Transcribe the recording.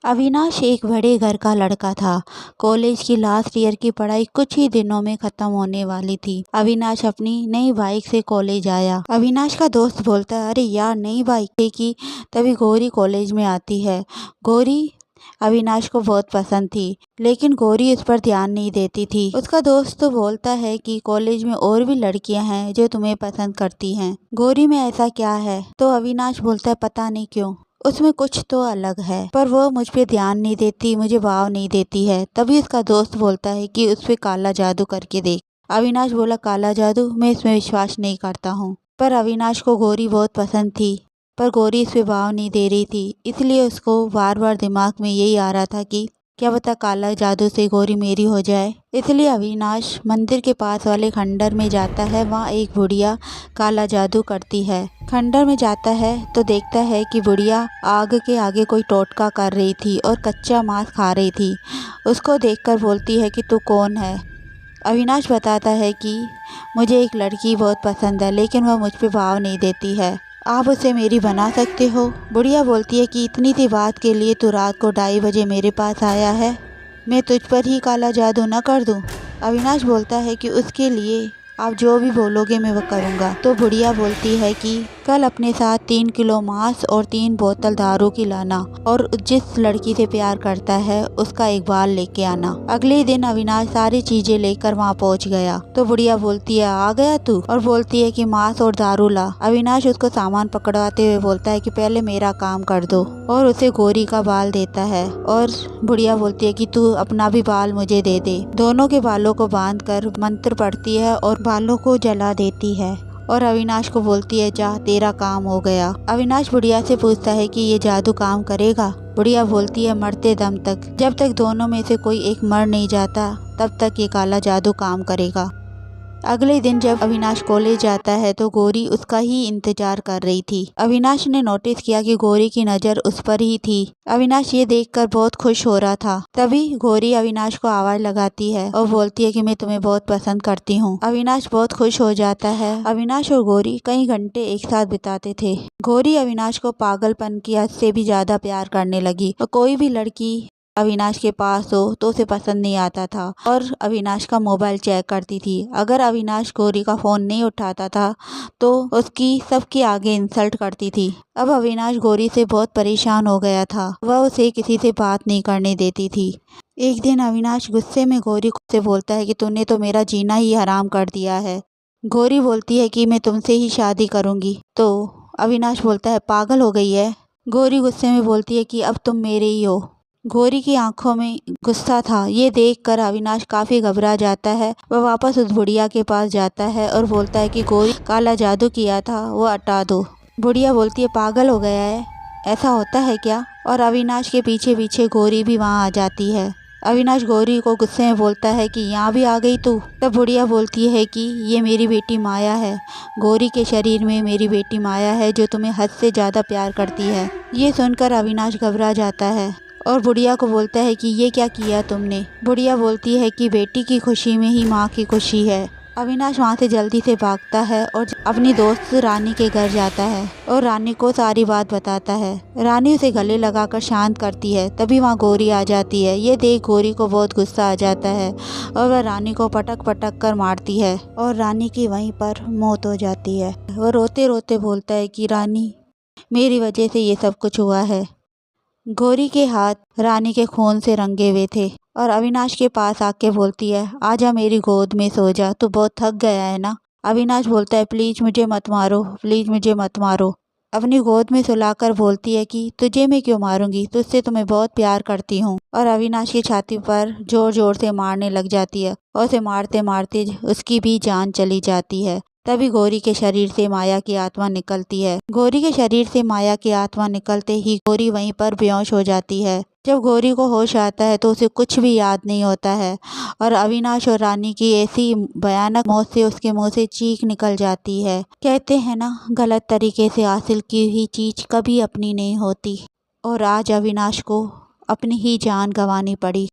अविनाश एक बड़े घर का लड़का था। कॉलेज की लास्ट ईयर की पढ़ाई कुछ ही दिनों में खत्म होने वाली थी। अविनाश अपनी नई बाइक से कॉलेज आया। अविनाश का दोस्त बोलता है, अरे यार नई बाइक की। तभी गौरी कॉलेज में आती है। गौरी अविनाश को बहुत पसंद थी, लेकिन गौरी उस पर ध्यान नहीं देती थी। उसका दोस्त तो बोलता है कि कॉलेज में और भी लड़कियां हैं जो तुम्हें पसंद करती हैं। गौरी में ऐसा क्या है? तो अविनाश बोलता है, पता नहीं क्यों, उसमें कुछ तो अलग है, पर वो मुझ पे ध्यान नहीं देती, मुझे भाव नहीं देती है। तभी उसका दोस्त बोलता है कि उस पे काला जादू करके देख। अविनाश बोला, काला जादू? मैं इसमें विश्वास नहीं करता हूँ। पर अविनाश को गौरी बहुत पसंद थी, पर गौरी इस पे भाव नहीं दे रही थी, इसलिए उसको बार बार दिमाग में यही आ रहा था कि क्या पता काला जादू से गौरी मेरी हो जाए। इसलिए अविनाश मंदिर के पास वाले खंडर में जाता है। वहाँ एक बुढ़िया काला जादू करती है। खंडर में जाता है तो देखता है कि बुढ़िया आग के आगे कोई टोटका कर रही थी और कच्चा मांस खा रही थी। उसको देखकर बोलती है कि तू कौन है? अविनाश बताता है कि मुझे एक लड़की बहुत पसंद है, लेकिन वह मुझ पे भाव नहीं देती है। आप उसे मेरी बना सकते हो? बुढ़िया बोलती है कि इतनी सी बात के लिए तू रात को 2:30 बजे मेरे पास आया है? मैं तुझ पर ही काला जादू न कर दूं? अविनाश बोलता है कि उसके लिए आप जो भी बोलोगे मैं वो करूँगा। तो बुढ़िया बोलती है कि कल अपने साथ 3 किलो मांस और 3 बोतल दारू की लाना, और जिस लड़की से प्यार करता है उसका एक बाल लेके आना। अगले दिन अविनाश सारी चीजें लेकर वहाँ पहुँच गया। तो बुढ़िया बोलती है, आ गया तू? और बोलती है कि मांस और दारू ला। अविनाश उसको सामान पकड़वाते हुए बोलता है कि पहले मेरा काम कर दो, और उसे गौरी का बाल देता है। और बुढ़िया बोलती है कि तू अपना भी बाल मुझे दे दे। दोनों के बालों को बांध कर मंत्र पढ़ती है और बालों को जला देती है, और अविनाश को बोलती है, जा तेरा काम हो गया। अविनाश बुढ़िया से पूछता है कि ये जादू काम करेगा? बुढ़िया बोलती है, मरते दम तक, जब तक दोनों में से कोई एक मर नहीं जाता तब तक ये काला जादू काम करेगा। अगले दिन जब अविनाश कॉलेज जाता है तो गौरी उसका ही इंतजार कर रही थी। अविनाश ने नोटिस किया कि गौरी की नज़र उस पर ही थी। अविनाश ये देखकर बहुत खुश हो रहा था। तभी गौरी अविनाश को आवाज लगाती है और बोलती है कि मैं तुम्हें बहुत पसंद करती हूँ। अविनाश बहुत खुश हो जाता है। अविनाश और गौरी कई घंटे एक साथ बिताते थे। गौरी अविनाश को पागलपन की हद से भी ज्यादा प्यार करने लगी, और कोई भी लड़की अविनाश के पास हो तो उसे पसंद नहीं आता था, और अविनाश का मोबाइल चेक करती थी। अगर अविनाश गौरी का फ़ोन नहीं उठाता था तो उसकी सबके आगे इंसल्ट करती थी। अब अविनाश गौरी से बहुत परेशान हो गया था। वह उसे किसी से बात नहीं करने देती थी। एक दिन अविनाश गुस्से में गौरी से बोलता है कि तूने तो मेरा जीना ही हराम कर दिया है। गौरी बोलती है कि मैं तुमसे ही शादी करूँगी। तो अविनाश बोलता है, पागल हो गई है? गौरी गुस्से में बोलती है कि अब तुम मेरे ही हो। गौरी की आंखों में गुस्सा था। ये देखकर अविनाश काफी घबरा जाता है। वह वापस उस बुढ़िया के पास जाता है और बोलता है कि गौरी काला जादू किया था, वो हटा दो। बुढ़िया बोलती है, पागल हो गया है? ऐसा होता है क्या? और अविनाश के पीछे पीछे गौरी भी वहाँ आ जाती है। अविनाश गौरी को गुस्से में बोलता है कि यहाँ भी आ गई तू? तब बुढ़िया बोलती है कि ये मेरी बेटी माया है। गौरी के शरीर में मेरी बेटी माया है जो तुम्हें हद से ज्यादा प्यार करती है। ये सुनकर अविनाश घबरा जाता है और बुढ़िया को बोलता है कि ये क्या किया तुमने? बुढ़िया बोलती है कि बेटी की खुशी में ही माँ की खुशी है। अविनाश वहाँ से जल्दी से भागता है और अपनी दोस्त रानी के घर जाता है और रानी को सारी बात बताता है। रानी उसे गले लगाकर शांत करती है। तभी वहाँ गौरी आ जाती है। ये देख गौरी को बहुत गुस्सा आ जाता है और वह रानी को पटक पटक कर मारती है और रानी की वहीं पर मौत हो जाती है। वह रोते रोते बोलता है कि रानी, मेरी वजह से ये सब कुछ हुआ है। गौरी के हाथ रानी के खून से रंगे हुए थे और अविनाश के पास आके बोलती है, आजा मेरी गोद में सो जा, तू बहुत थक गया है ना। अविनाश बोलता है, प्लीज मुझे मत मारो, प्लीज मुझे मत मारो। अपनी गोद में सुलाकर बोलती है कि तुझे मैं क्यों मारूंगी, तुझसे तो मैं बहुत प्यार करती हूँ। और अविनाश की छाती पर जोर जोर से मारने लग जाती है और उसे मारते मारते उसकी भी जान चली जाती है। तभी गौरी के शरीर से माया की आत्मा निकलती है। गौरी के शरीर से माया की आत्मा निकलते ही गौरी वहीं पर बेहोश हो जाती है। जब गौरी को होश आता है तो उसे कुछ भी याद नहीं होता है और अविनाश और रानी की ऐसी भयानक मौत से उसके मुंह से चीख निकल जाती है। कहते हैं ना, गलत तरीके से हासिल की हुई चीज कभी अपनी नहीं होती। और आज अविनाश को अपनी ही जान गंवानी पड़ी।